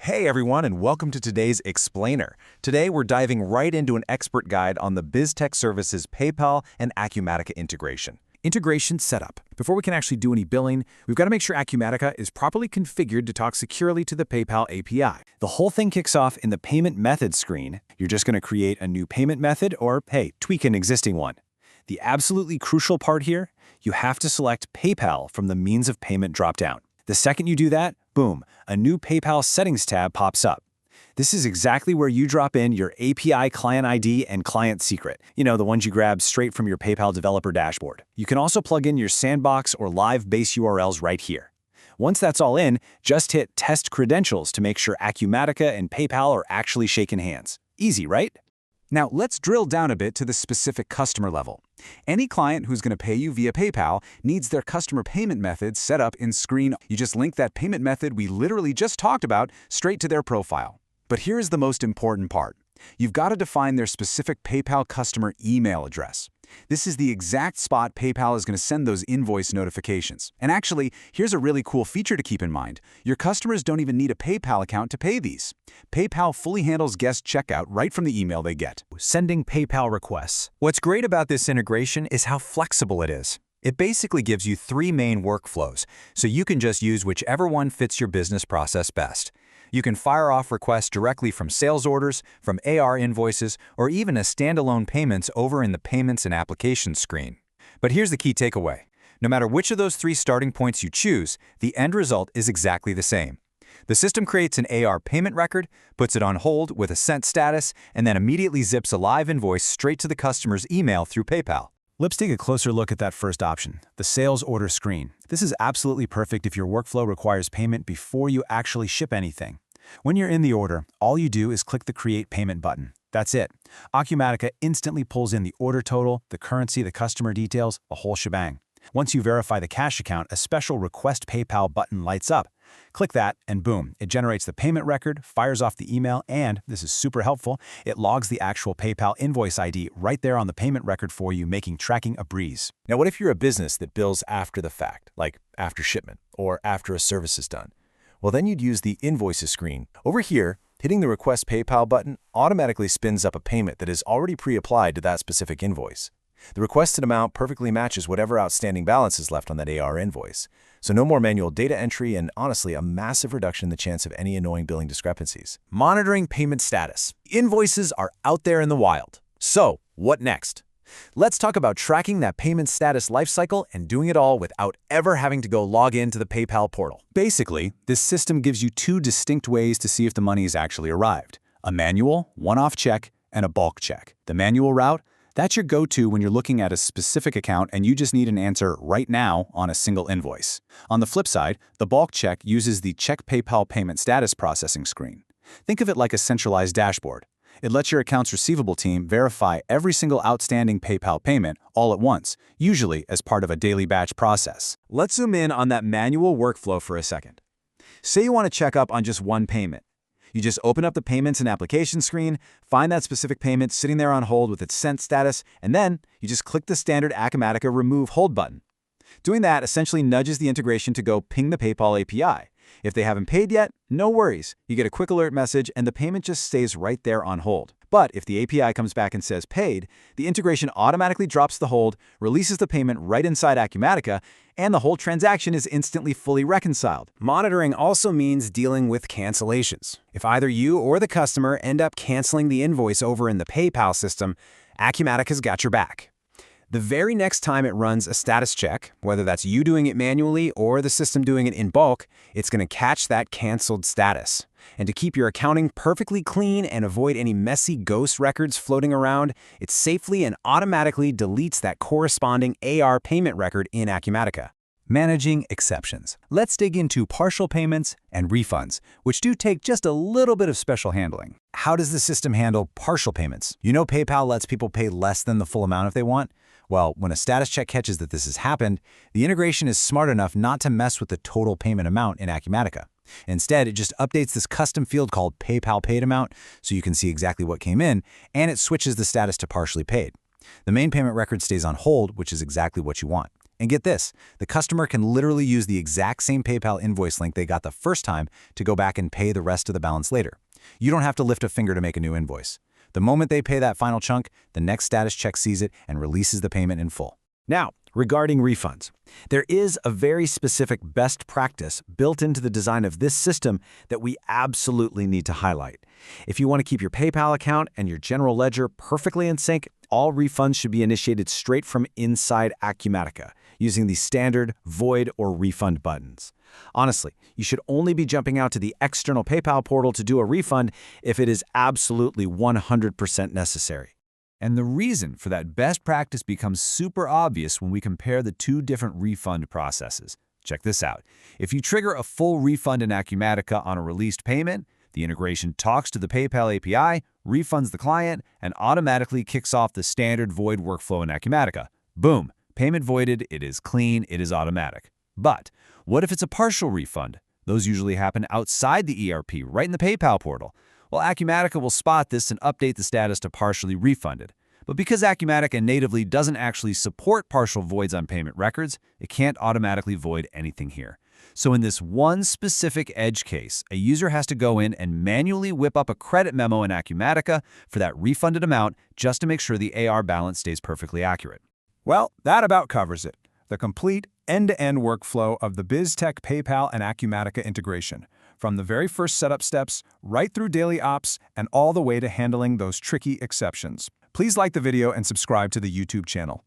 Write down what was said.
Hey everyone, and welcome to today's Explainer. Today we're diving right into an expert guide on the Biz-Tech services PayPal and Acumatica integration. Integration setup. Before we can actually do any billing, we've got to make sure Acumatica is properly configured to talk securely to the PayPal API. The whole thing kicks off in the payment method screen. You're just going to create a new payment method or, hey, tweak an existing one. The absolutely crucial part here, you have to select PayPal from the means of payment dropdown. The second you do that, boom, a new PayPal settings tab pops up. This is exactly where you drop in your API client ID and client secret. You know, the ones you grab straight from your PayPal developer dashboard. You can also plug in your sandbox or live base URLs right here. Once that's all in, just hit Test Credentials to make sure Acumatica and PayPal are actually shaking hands. Easy, right? Now, let's drill down a bit to the specific customer level. Any client who's going to pay you via PayPal needs their customer payment method set up in Screen. You just link that payment method we literally just talked about straight to their profile. But here's the most important part. You've got to define their specific PayPal customer email address. This is the exact spot PayPal is going to send those invoice notifications. And actually, here's a really cool feature to keep in mind. Your customers don't even need a PayPal account to pay these. PayPal fully handles guest checkout right from the email they get. Sending PayPal requests. What's great about this integration is how flexible it is. It basically gives you three main workflows, so you can just use whichever one fits your business process best. You can fire off requests directly from sales orders, from AR invoices, or even as standalone payments over in the Payments and Applications screen. But here's the key takeaway. No matter which of those three starting points you choose, the end result is exactly the same. The system creates an AR payment record, puts it on hold with a sent status, and then immediately zips a live invoice straight to the customer's email through PayPal. Let's take a closer look at that first option, the sales order screen. This is absolutely perfect if your workflow requires payment before you actually ship anything. When you're in the order, all you do is click the Create Payment button. That's it. Acumatica instantly pulls in the order total, the currency, the customer details, the whole shebang. Once you verify the cash account, a special Request PayPal button lights up. Click that, and boom, it generates the payment record, fires off the email, and, this is super helpful, it logs the actual PayPal invoice ID right there on the payment record for you, making tracking a breeze. Now, what if you're a business that bills after the fact, like after shipment or after a service is done? Well, then you'd use the Invoices screen. Over here, hitting the Request PayPal button automatically spins up a payment that is already pre-applied to that specific invoice. The requested amount perfectly matches whatever outstanding balance is left on that AR invoice. So no more manual data entry and, honestly, a massive reduction in the chance of any annoying billing discrepancies. Monitoring payment status. Invoices are out there in the wild. So, what next? Let's talk about tracking that payment status lifecycle and doing it all without ever having to go log into the PayPal portal. Basically, this system gives you two distinct ways to see if the money has actually arrived. A manual, one-off check, and a bulk check. The manual route, that's your go-to when you're looking at a specific account and you just need an answer right now on a single invoice. On the flip side, the bulk check uses the Check PayPal Payment Status processing screen. Think of it like a centralized dashboard. It lets your accounts receivable team verify every single outstanding PayPal payment all at once, usually as part of a daily batch process. Let's zoom in on that manual workflow for a second. Say you want to check up on just one payment. You just open up the Payments and Applications screen, find that specific payment sitting there on hold with its sent status, and then you just click the standard Acumatica Remove Hold button. Doing that essentially nudges the integration to go ping the PayPal API. If they haven't paid yet, no worries. You get a quick alert message and the payment just stays right there on hold. But if the API comes back and says paid, the integration automatically drops the hold, releases the payment right inside Acumatica, and the whole transaction is instantly fully reconciled. Monitoring also means dealing with cancellations. If either you or the customer end up canceling the invoice over in the PayPal system, Acumatica's got your back. The very next time it runs a status check, whether that's you doing it manually or the system doing it in bulk, it's going to catch that canceled status. And to keep your accounting perfectly clean and avoid any messy ghost records floating around, it safely and automatically deletes that corresponding AR payment record in Acumatica. Managing exceptions. Let's dig into partial payments and refunds, which do take just a little bit of special handling. How does the system handle partial payments? You know PayPal lets people pay less than the full amount if they want? Well, when a status check catches that this has happened, the integration is smart enough not to mess with the total payment amount in Acumatica. Instead, it just updates this custom field called PayPal Paid Amount so you can see exactly what came in, and it switches the status to partially paid. The main payment record stays on hold, which is exactly what you want. And get this, the customer can literally use the exact same PayPal invoice link they got the first time to go back and pay the rest of the balance later. You don't have to lift a finger to make a new invoice. The moment they pay that final chunk, the next status check sees it and releases the payment in full. Now, regarding refunds, there is a very specific best practice built into the design of this system that we absolutely need to highlight. If you want to keep your PayPal account and your general ledger perfectly in sync, all refunds should be initiated straight from inside Acumatica, using the standard void or refund buttons. Honestly, you should only be jumping out to the external PayPal portal to do a refund if it is absolutely 100% necessary. And the reason for that best practice becomes super obvious when we compare the two different refund processes. Check this out. If you trigger a full refund in Acumatica on a released payment, the integration talks to the PayPal API, refunds the client, and automatically kicks off the standard void workflow in Acumatica. Boom! Payment voided, it is clean, it is automatic. But what if it's a partial refund? Those usually happen outside the ERP, right in the PayPal portal. Well, Acumatica will spot this and update the status to partially refunded. But because Acumatica natively doesn't actually support partial voids on payment records, it can't automatically void anything here. So in this one specific edge case, a user has to go in and manually whip up a credit memo in Acumatica for that refunded amount just to make sure the AR balance stays perfectly accurate. Well, that about covers it. The complete end-to-end workflow of the Biz-Tech PayPal and Acumatica integration, from the very first setup steps, right through daily ops, and all the way to handling those tricky exceptions. Please like the video and subscribe to the YouTube channel.